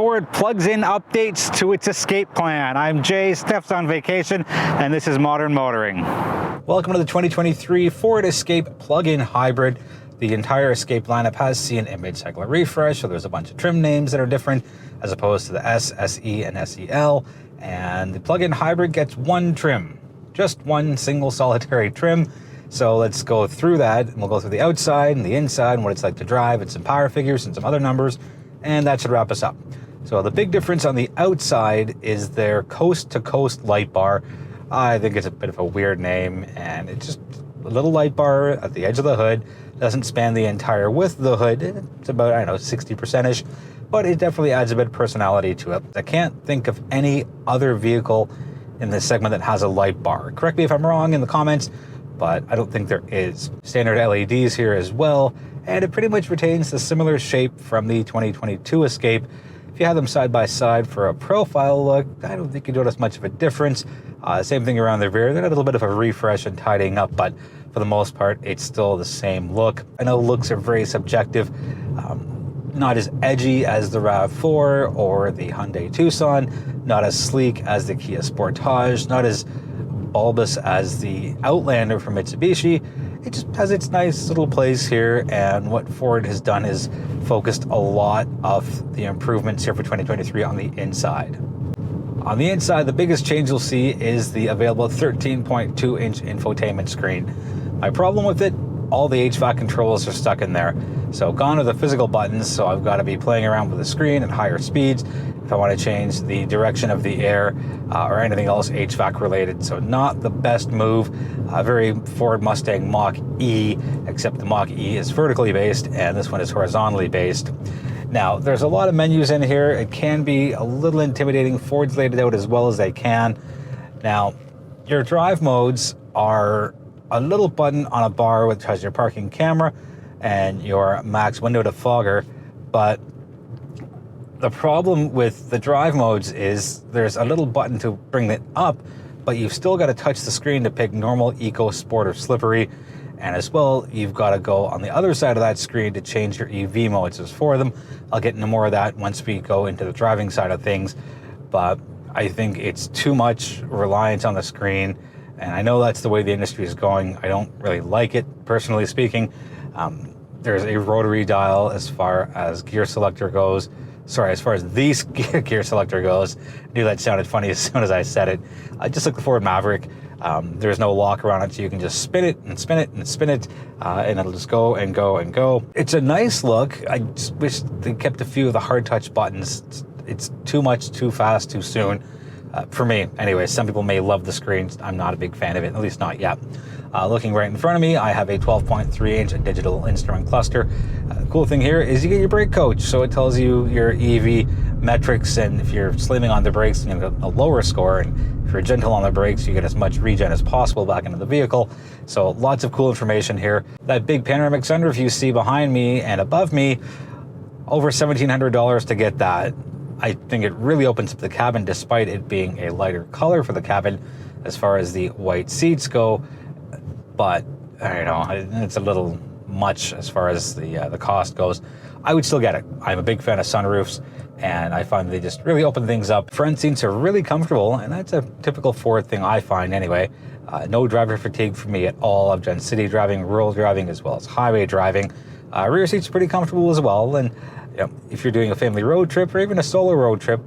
Ford plugs in updates to its Escape plan. I'm Jay, Steph's on vacation, and this is Modern Motoring. Welcome to the 2023 Ford Escape plug-in hybrid. The entire Escape lineup has seen a mid-cycle refresh, so there's a bunch of trim names that are different as opposed to the S, SE, and SEL. And the plug-in hybrid gets one trim, just one single solitary trim. So let's go through that, and we'll go through the outside and the inside and what it's like to drive, and some power figures and some other numbers, and that should wrap us up. So the big difference on the outside is their coast-to-coast light bar. I think it's a bit of a weird name, and it's just a little light bar at the edge of the hood. Doesn't span the entire width of the hood. It's about, 60%-ish, but it definitely adds a bit of personality to it. I can't think of any other vehicle in this segment that has a light bar. Correct me if I'm wrong in the comments, but I don't think there is. Standard LEDs here as well, and it pretty much retains the similar shape from the 2022 Escape. If you have them side by side for a profile look, I don't think you notice much of a difference. Same thing around the rear. They had a little bit of a refresh and tidying up, but for the most part, it's still the same look. I know looks are very subjective. Not as edgy as the RAV4 or the Hyundai Tucson, not as sleek as the Kia Sportage, not as bulbous as the Outlander from Mitsubishi. It just has its nice little place here, and what Ford has done is focused a lot of the improvements here for 2023 on the inside. On the inside, the biggest change you'll see is the available 13.2-inch infotainment screen. My problem with it, all the HVAC controls are stuck in there. So gone are the physical buttons, so I've got to be playing around with the screen at higher speeds if I want to change the direction of the air or anything else HVAC related. So not the best move. Very Ford Mustang Mach-E, except the Mach-E is vertically based and this one is horizontally based. Now, there's a lot of menus in here. It can be a little intimidating. Ford's laid it out as well as they can. Now, your drive modes are a little button on a bar which has your parking camera and your max window defogger, but the problem with the drive modes is there's a little button to bring it up, but you've still got to touch the screen to pick normal, eco, sport, or slippery. And as well, you've got to go on the other side of that screen to change your EV modes. There's four of them. I'll get into more of that once we go into the driving side of things, but I think it's too much reliance on the screen. And I know that's the way the industry is going. I don't really like it, personally speaking. There's a rotary dial as far as gear selector goes. Sorry, as far as the gear selector goes. I knew that sounded funny as soon as I said it. Just like the Ford Maverick, there's no lock around it, so you can just spin it and spin it and spin it, and it'll just go and go and go. It's a nice look. I just wish they kept a few of the hard touch buttons. It's too much, too fast, too soon. For me, anyway. Some people may love the screen. I'm not a big fan of it, at least not yet. Looking right in front of me, I have a 12.3-inch digital instrument cluster. The cool thing here is you get your brake coach, so it tells you your EV metrics, and if you're slamming on the brakes, you get a lower score, and if you're gentle on the brakes, you get as much regen as possible back into the vehicle. So lots of cool information here. That big panoramic sunroof you see behind me and above me, over $1,700 to get that. I think it really opens up the cabin, despite it being a lighter color for the cabin as far as the white seats go. But I don't know, it's a little much as far as the cost goes. I would still get it. I'm a big fan of sunroofs, and I find they just really open things up. Front seats are really comfortable, and that's a typical Ford thing I find anyway. No driver fatigue for me at all. I've done city driving, rural driving, as well as highway driving. Rear seats are pretty comfortable as well, and if you're doing a family road trip or even a solo road trip,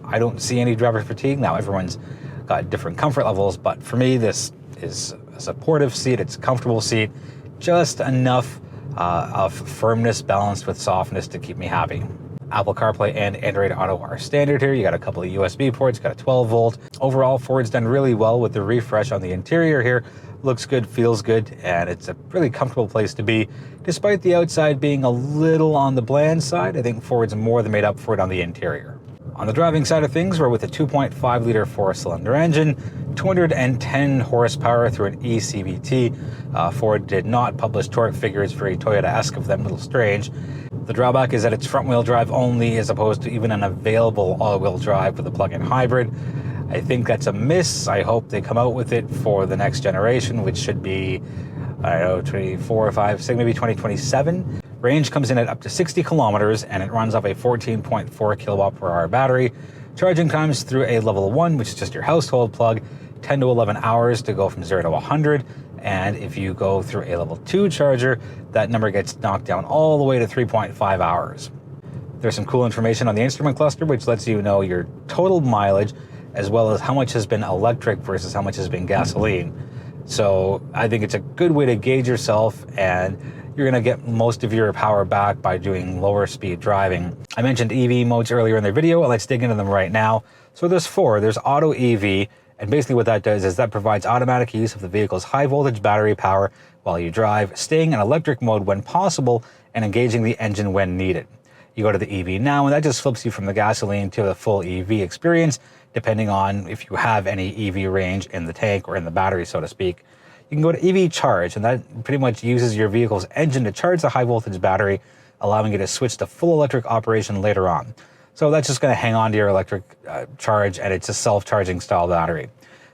I don't see any driver fatigue. Now, everyone's got different comfort levels, but for me, this is a supportive seat. It's a comfortable seat, just enough of firmness balanced with softness to keep me happy. Apple CarPlay and Android Auto are standard here. You got a couple of USB ports, got a 12 volt. Overall, Ford's done really well with the refresh on the interior here. Looks good, feels good, and it's a really comfortable place to be. Despite the outside being a little on the bland side, I think Ford's more than made up for it on the interior. On the driving side of things, we're with a 2.5-liter four-cylinder engine, 210 horsepower through an eCVT. Ford did not publish torque figures, very Toyota-esque of them, a little strange. The drawback is that it's front-wheel drive only, as opposed to even an available all-wheel drive with a plug-in hybrid. I think that's a miss. I hope they come out with it for the next generation, which should be, I don't know, 24 or 5, say maybe 2027. Range comes in at up to 60 kilometers, and it runs off a 14.4 kilowatt per hour battery. Charging times through a level 1, which is just your household plug, 10 to 11 hours to go from 0 to 100. And if you go through a level 2 charger, that number gets knocked down all the way to 3.5 hours. There's some cool information on the instrument cluster, which lets you know your total mileage, as well as how much has been electric versus how much has been gasoline. So I think it's a good way to gauge yourself, and you're going to get most of your power back by doing lower speed driving. I mentioned EV modes earlier in the video. Let's dig into them right now. So there's 4. There's auto EV, and basically what that does is that provides automatic use of the vehicle's high voltage battery power while you drive, staying in electric mode when possible, and engaging the engine when needed. You go to the EV now, and that just flips you from the gasoline to the full EV experience, depending on if you have any EV range in the tank or in the battery, so to speak. You can go to EV Charge, and that pretty much uses your vehicle's engine to charge the high voltage battery, allowing you to switch to full electric operation later on. So that's just going to hang on to your electric charge, and it's a self-charging style battery.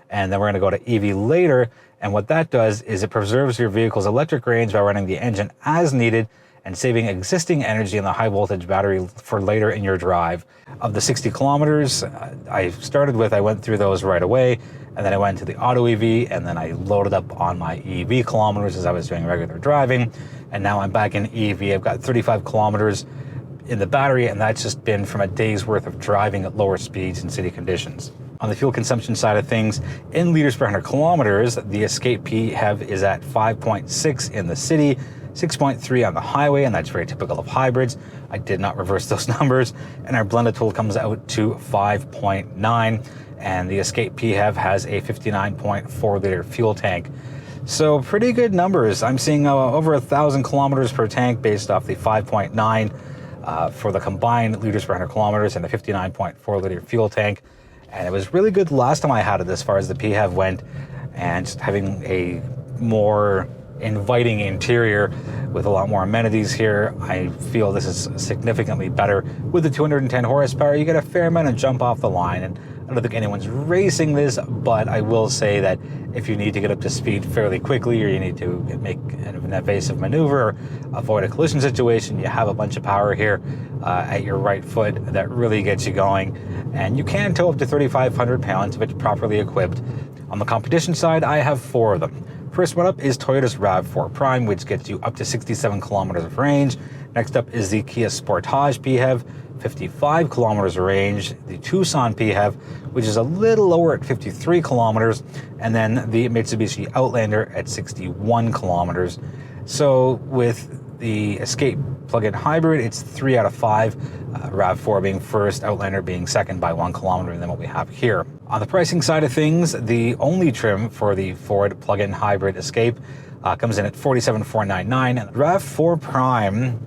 And then we're going to go to EV later, and what that does is it preserves your vehicle's electric range by running the engine as needed and saving existing energy in the high voltage battery for later in your drive. Of the 60 kilometers I started with, I went through those right away, and then I went to the auto EV, and then I loaded up on my EV kilometers as I was doing regular driving, and now I'm back in EV. I've got 35 kilometers in the battery, and that's just been from a day's worth of driving at lower speeds in city conditions. On the fuel consumption side of things, in liters per 100 kilometers, the Escape PHEV is at 5.6 in the city, 6.3 on the highway, and that's very typical of hybrids. I did not reverse those numbers, and our blended total comes out to 5.9, and the Escape PHEV has a 59.4 liter fuel tank. So pretty good numbers. I'm seeing over 1,000 kilometers per tank based off the 5.9 for the combined liters per 100 kilometers and the 59.4 liter fuel tank. And it was really good last time I had it as far as the PHEV went, and just having a more inviting interior with a lot more amenities here, I feel this is significantly better. With the 210 horsepower, you get a fair amount of jump off the line, and I don't think anyone's racing this, but I will say that if you need to get up to speed fairly quickly, or you need to make an evasive maneuver or avoid a collision situation, you have a bunch of power here at your right foot that really gets you going, and you can tow up to 3,500 pounds if it's properly equipped. On the competition side, I have 4 of them. First one up is Toyota's RAV4 Prime, which gets you up to 67 kilometers of range. Next up is the Kia Sportage PHEV, 55 kilometers of range. The Tucson PHEV, which is a little lower at 53 kilometers. And then the Mitsubishi Outlander at 61 kilometers. So with the Escape plug-in hybrid, it's 3 out of 5, RAV4 being first, Outlander being second by 1 kilometer than what we have here. On the pricing side of things, the only trim for the Ford plug-in hybrid Escape comes in at $47,499, and RAV4 Prime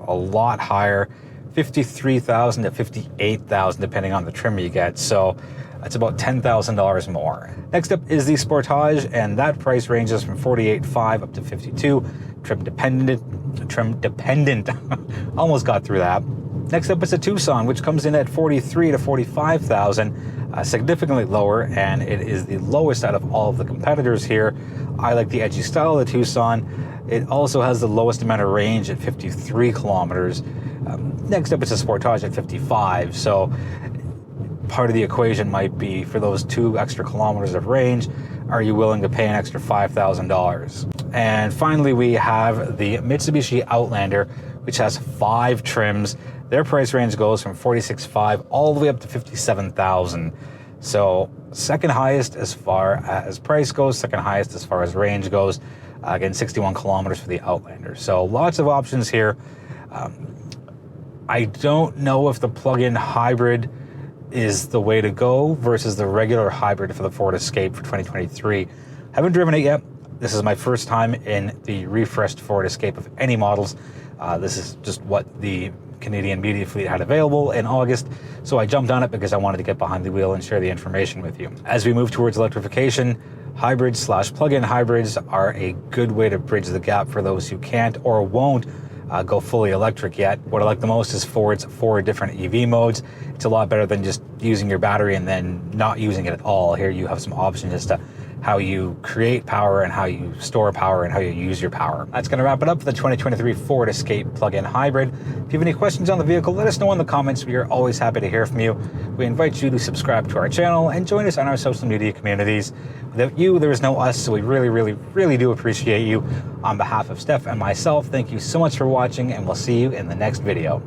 a lot higher, $53,000 to $58,000 depending on the trim you get, so that's about $10,000 more. Next up is the Sportage, and that price ranges from $48,500 up to $52,000, trim dependent. Almost got through that. Next up is a Tucson, which comes in at $43,000 to $45,000, significantly lower, and it is the lowest out of all of the competitors here. I like the edgy style of the Tucson. It also has the lowest amount of range at 53 kilometers. Next up is a Sportage at 55, so part of the equation might be, for those 2 extra kilometers of range, are you willing to pay an extra $5,000? And finally, we have the Mitsubishi Outlander, which has 5 trims. Their price range goes from $46,500 all the way up to $57,000. So second highest as far as price goes, second highest as far as range goes. Again, 61 kilometers for the Outlander. So lots of options here. I don't know if the plug-in hybrid is the way to go versus the regular hybrid for the Ford Escape for 2023. Haven't driven it yet. This is my first time in the refreshed Ford Escape of any models. This is just what the Canadian media fleet had available in August, so I jumped on it because I wanted to get behind the wheel and share the information with you. As we move towards electrification, hybrids / plug-in hybrids are a good way to bridge the gap for those who can't or won't go fully electric yet. What I like the most is Ford's 4 different EV modes. It's a lot better than just using your battery and then not using it at all. Here you have some options as to how you create power and how you store power and how you use your power. That's going to wrap it up for the 2023 Ford Escape plug-in hybrid. If you have any questions on the vehicle, let us know in the comments. We are always happy to hear from you. We invite you to subscribe to our channel and join us on our social media communities. Without you, there is no us, so we really do appreciate you. On behalf of Steph and myself, thank you so much for watching, and we'll see you in the next video.